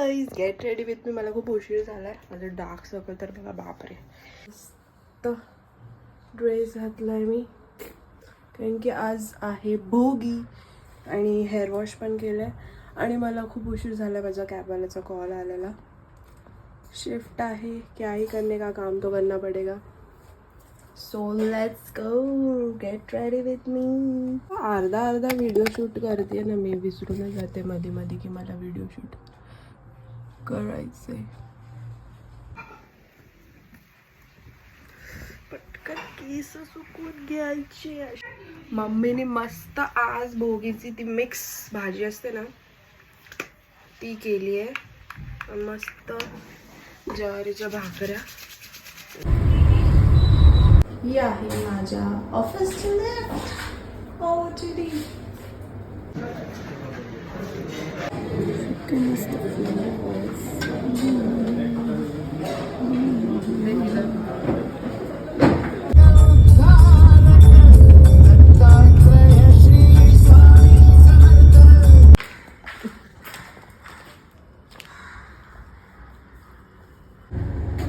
Guys get ready with me. मला खूप उशीर झालाय. माझं डार्क सर्कल तर मला बापरे. मस्त ड्रेस घातलाय मी कारण की आज आहे भोगी आणि हेअर वॉश पण केलंय आणि मला खूप उशीर झाला. माझा कॅबवाल्याचा कॉल आलेला. शिफ्ट आहे, क्या ही करने का काम तो करना पडेगा. So let's go get ready with me. अर्धा व्हिडिओ शूट करते ना मी. विसरूनच जाते मध्ये मध्ये की मला व्हिडिओ शूट करायचंय. पटकन केस सुकून घ्यायची. मम्मीने मस्त आज भोगीची ती मिक्स भाजी असते ना ती केली आहे. मस्त ज्वारीच्या भाकऱ्या. ही आहे माझ्या ऑफिसची लिफ्ट. ओटीडी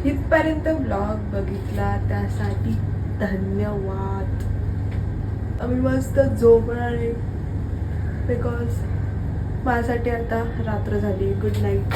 इथपर्यंत ब्लॉग बघितला त्यासाठी धन्यवाद. आम्ही मस्त झोपणार आहे बिकॉज माझ्यासाठी आता रात्र झाली. Good night.